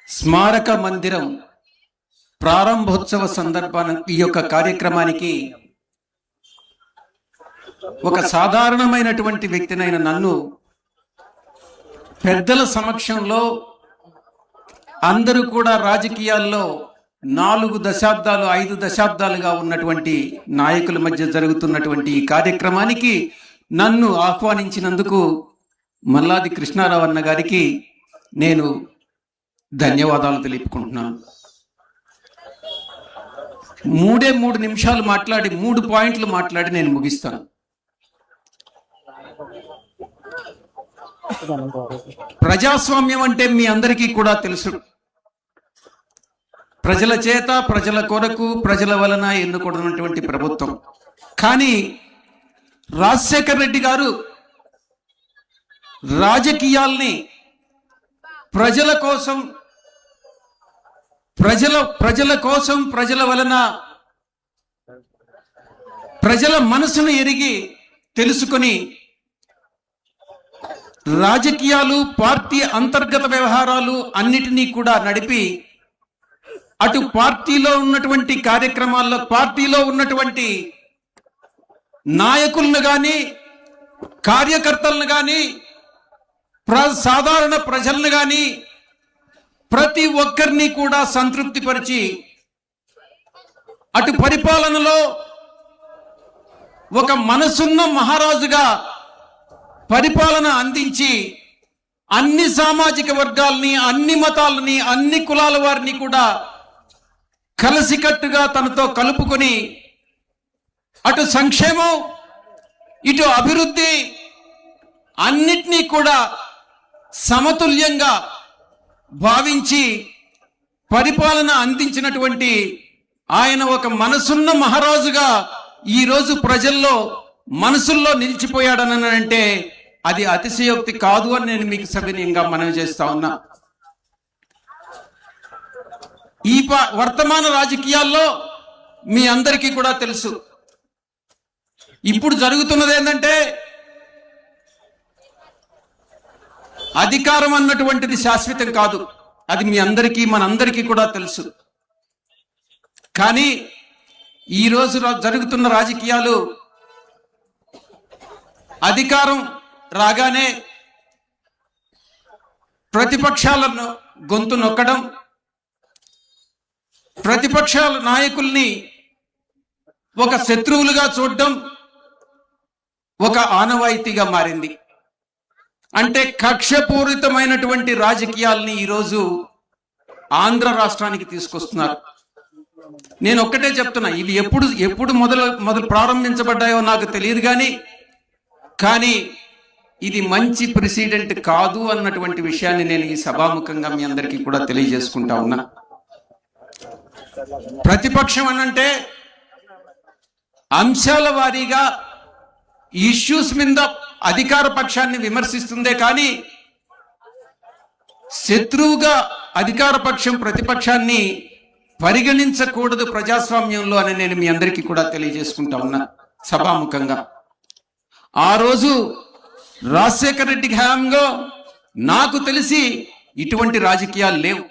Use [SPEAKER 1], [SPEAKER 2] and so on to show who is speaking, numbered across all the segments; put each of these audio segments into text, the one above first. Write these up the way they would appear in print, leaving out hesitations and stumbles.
[SPEAKER 1] స్మారక మందిరం ప్రారంభోత్సవ సందర్భాన ఈ యొక్క కార్యక్రమానికి ఒక సాధారణమైనటువంటి వ్యక్తినైన నన్ను పెద్దల సమక్షంలో అందరూ కూడా రాజకీయాల్లో 4 దశాబ్దాలు 5 దశాబ్దాలుగా ఉన్నటువంటి నాయకుల మధ్య జరుగుతున్నటువంటి ఈ కార్యక్రమానికి నన్ను ఆహ్వానించినందుకు మల్లాది కృష్ణారావు అన్న గారికి నేను ధన్యవాదాలు తెలుపుకుంటున్నాను. 3 నిమిషాలు మాట్లాడి 3 పాయింట్లు మాట్లాడి నేను ముగిస్తాను. ప్రజాస్వామ్యం అంటే మీ అందరికీ కూడా తెలుసు. ప్రజల చేత, ప్రజల కొరకు, ప్రజల వలన ఎన్నుకున్నటువంటి ప్రభుత్వం. కానీ రాజశేఖర్ రెడ్డి గారు రాజకీయాల్ని ప్రజల కోసం, ప్రజల వలన, ప్రజల మనసును ఎరిగి తెలుసుకొని రాజకీయాలు, పార్టీ అంతర్గత వ్యవహారాలు అన్నిటినీ కూడా నడిపి అటు పార్టీలో ఉన్నటువంటి కార్యక్రమాల్లో, పార్టీలో ఉన్నటువంటి నాయకులను కానీ, కార్యకర్తలను కానీ, సాధారణ ప్రజలను కానీ ప్రతి ఒక్కరిని కూడా సంతృప్తిపరిచి అటు పరిపాలనలో ఒక మనసున్న మహారాజుగా పరిపాలన అందించి అన్ని సామాజిక వర్గాల్ని, అన్ని మతాలని, అన్ని కులాల వారిని కూడా కలిసికట్టుగా తనతో కలుపుకొని అటు సంక్షేమం, ఇటు అభివృద్ధి అన్నిటినీ కూడా సమతుల్యంగా భావించి పరిపాలన అందించినటువంటి ఆయన ఒక మనసున్న మహారాజుగా ఈరోజు ప్రజల్లో మనసుల్లో నిలిచిపోయాడనంటే అది అతిశయోక్తి కాదు అని నేను మీకు సవినయంగా మనవి చేస్తా ఉన్నా. ఈ వర్తమాన రాజకీయాల్లో మీ అందరికీ కూడా తెలుసు, ఇప్పుడు జరుగుతున్నది ఏంటంటే అధికారం అన్నటువంటిది శాశ్వతం కాదు. అది మీ అందరికీ, మనందరికీ కూడా తెలుసు. కానీ ఈరోజు జరుగుతున్న రాజకీయాలు అధికారం రాగానే ప్రతిపక్షాలను గొంతు నొక్కడం, ప్రతిపక్షాల నాయకుల్ని ఒక శత్రువులుగా చూడడం ఒక ఆనవాయితీగా మారింది. అంటే కక్షపూరితమైనటువంటి రాజకీయాల్ని ఈరోజు ఆంధ్ర రాష్ట్రానికి తీసుకొస్తున్నారు. నేను ఒక్కటే చెప్తున్నా, ఇవి ఎప్పుడు మొదలు ప్రారంభించబడ్డాయో నాకు తెలియదు, కానీ ఇది మంచి ప్రెసిడెంట్ కాదు అన్నటువంటి విషయాన్ని నేను ఈ సభాముఖంగా మీ అందరికీ కూడా తెలియజేసుకుంటా ఉన్నా. ప్రతిపక్షం అనంటే అంశాల వారీగా ఇష్యూస్ మీద అధికార పక్షాన్ని విమర్శిస్తుందే కానీ శత్రువుగా అధికార పక్షం ప్రతిపక్షాన్ని పరిగణించకూడదు ప్రజాస్వామ్యంలో అని నేను మీ అందరికీ కూడా తెలియజేసుకుంటా ఉన్నా సభాముఖంగా. ఆ రోజు రాజశేఖర రెడ్డి హయాంలో నాకు తెలిసి ఇటువంటి రాజకీయాలు లేవు.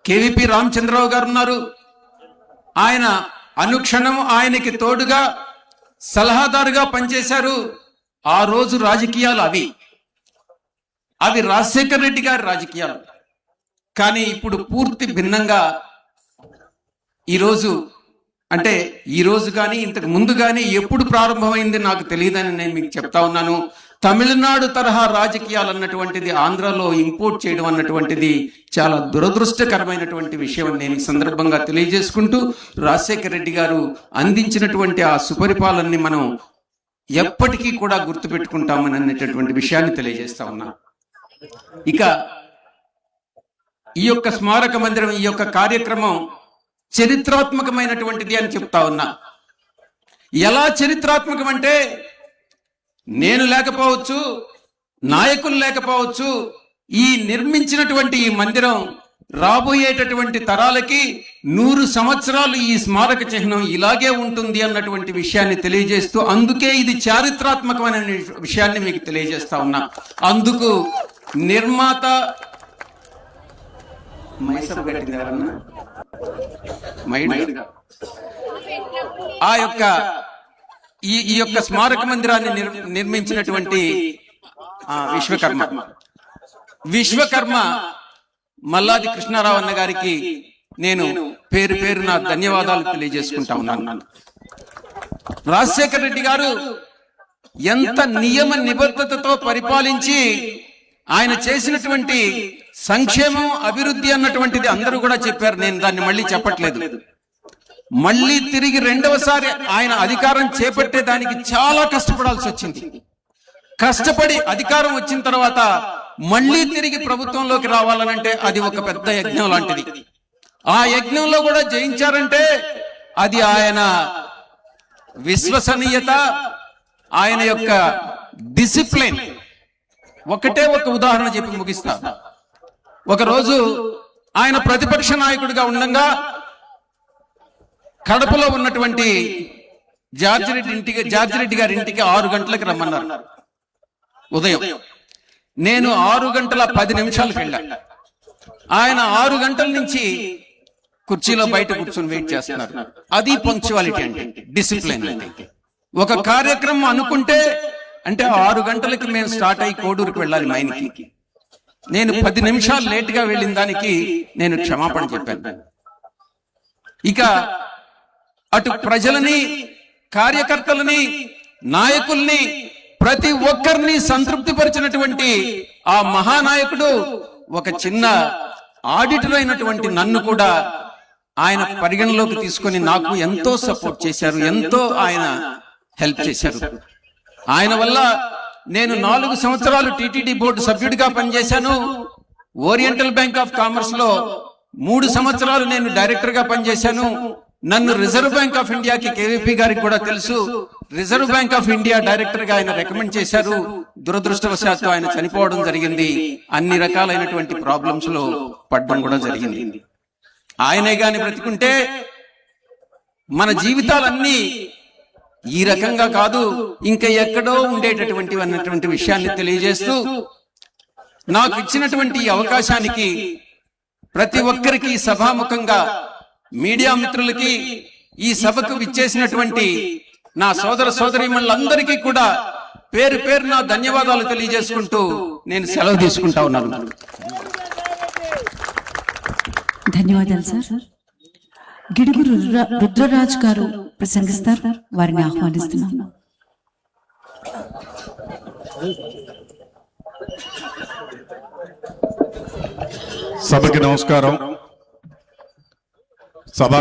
[SPEAKER 1] కేవీపీ రామచంద్రరావు గారు ఉన్నారు. ఆయన అనుక్షణం ఆయనకి తోడుగా సలహాదారుగా పనిచేశారు. ఆ రోజు రాజకీయాలు అవి రాజశేఖర రెడ్డి గారి రాజకీయాలు. కానీ ఇప్పుడు పూర్తి భిన్నంగా ఈరోజు కానీ ఇంతకు ముందు కానీ ఎప్పుడు ప్రారంభమైంది నాకు తెలియదని నేను మీకు చెప్తా ఉన్నాను. తమిళనాడు తరహా రాజకీయాలు అన్నటువంటిది ఆంధ్రాలో ఇంపోర్ట్ చేయడం అన్నటువంటిది చాలా దురదృష్టకరమైనటువంటి విషయం అని నేను ఈ సందర్భంగా తెలియజేసుకుంటూ, రాజశేఖర రెడ్డి గారు అందించినటువంటి ఆ సుపరిపాలనని మనం ఎప్పటికీ కూడా గుర్తుపెట్టుకుంటామని అనేటటువంటి విషయాన్ని తెలియజేస్తా ఉన్నా. ఇక ఈ యొక్క స్మారక మందిరం, ఈ యొక్క కార్యక్రమం చరిత్రాత్మకమైనటువంటిది అని చెప్తా ఉన్నా. ఎలా చరిత్రాత్మకం అంటే, నేను లేకపోవచ్చు, నాయకులు లేకపోవచ్చు, ఈ నిర్మించినటువంటి ఈ మందిరం రాబోయేటటువంటి తరాలకి 100 సంవత్సరాలు ఈ స్మారక చిహ్నం ఇలాగే ఉంటుంది అన్నటువంటి విషయాన్ని తెలియజేస్తూ, అందుకే ఇది చారిత్రాత్మకమైన విషయాన్ని మీకు తెలియజేస్తా ఉన్నా. అందుకు నిర్మాత మైసభ కట్టింది ఎవరన్నా? మైండ్ ఆ యొక్క ఈ యొక్క స్మారక మందిరాన్ని నిర్మించినటువంటి విశ్వకర్మ మల్లాది కృష్ణారావు అన్న గారికి నేను పేరు పేరున ధన్యవాదాలు తెలియజేసుకుంటా ఉన్నాను. రాజశేఖర రెడ్డి గారు ఎంత నియమ నిబద్ధతతో పరిపాలించి ఆయన చేసినటువంటి సంక్షేమం అభివృద్ధి అన్నటువంటిది అందరూ కూడా చెప్పారు. నేను దాన్ని మళ్ళీ చెప్పట్లేదు. మళ్ళీ తిరిగి రెండవసారి ఆయన అధికారం చేపట్టే దానికి చాలా కష్టపడాల్సి వచ్చింది. కష్టపడి అధికారం వచ్చిన తర్వాత మళ్ళీ తిరిగి ప్రభుత్వంలోకి రావాలనంటే అది ఒక పెద్ద యజ్ఞం లాంటిది. ఆ యజ్ఞంలో కూడా జయించారంటే అది ఆయన విశ్వసనీయత, ఆయన యొక్క డిసిప్లిన్. ఒకటే ఒక ఉదాహరణ చెప్పి ముగిస్తా. ఒకరోజు ఆయన ప్రతిపక్ష నాయకుడిగా ఉండగా కడపలో ఉన్నటువంటి జార్జి రెడ్డి గారి ఇంటికి 6 గంటలకు రమ్మన్నారు ఉదయం. నేను 6:10 వెళ్ళా. ఆయన 6 గంటల నుంచి కుర్చీలో బయట కూర్చొని వెయిట్ చేస్తున్నారు. అది పంక్చువాలిటీ అంటే, డిసిప్లిన్ అంటే. ఒక కార్యక్రమం అనుకుంటే అంటే 6 గంటలకి మేము స్టార్ట్ అయ్యి కోడూరుకి వెళ్ళాలి మైన్కి. నేను 10 నిమిషాలు లేట్గా వెళ్ళిన దానికి నేను క్షమాపణ చెప్పాను. ఇక అటు ప్రజలని, కార్యకర్తలని, నాయకుల్ని, ప్రతి ఒక్కరిని సంతృప్తిపరిచినటువంటి ఆ మహానాయకుడు ఒక చిన్న ఆడిటర్ అయినటువంటి నన్ను కూడా ఆయన పరిగణలోకి తీసుకొని నాకు ఎంతో సపోర్ట్ చేశారు, ఎంతో ఆయన హెల్ప్ చేశారు. ఆయన వల్ల నేను 4 సంవత్సరాలు టిటిడి బోర్డు సభ్యుడిగా పనిచేశాను. ఓరియంటల్ బ్యాంక్ ఆఫ్ కామర్స్ లో 3 సంవత్సరాలు నేను డైరెక్టర్ గా పనిచేశాను. నన్ను రిజర్వ్ బ్యాంక్ ఆఫ్ ఇండియాకి కేవీపీ గారికి కూడా తెలుసు. Reserve bank of India director గా ఆయన రికమెండ్ చేశారు. దురదృష్టవశాత్తు ఆయన చనిపోవడం జరిగింది. అన్ని రకాలైనటువంటి ప్రాబ్లమ్స్ లో పడడం కూడా జరిగింది. ఆయనే గాని బ్రతికుంటే మన జీవితాలన్నీ ఈ రకంగా కాదు, ఇంకా ఎక్కడో ఉండేటటువంటి అన్నటువంటి విషయాన్ని తెలియజేస్తూ నాకు ఇచ్చినటువంటి ఈ అవకాశానికి ప్రతి ఒక్కరికి సభాముఖంగా, మీడియా మిత్రులకి, ఈ సభకు విచ్చేసినటువంటి నా సోదర సోదరీమణులందరికీ కూడా పేరు పేరున ధన్యవాదాలు తెలియజేసుకుంటూ నేను సెలవు తీసుకుంటా ఉన్నాను.
[SPEAKER 2] ధన్యవాదాలు సార్. గిడుగురు రుద్రరాజ్ గారు ప్రసంగిస్తారు. వారిని ఆహ్వానిస్తున్నాను.
[SPEAKER 3] సభకి నమస్కారం. సభ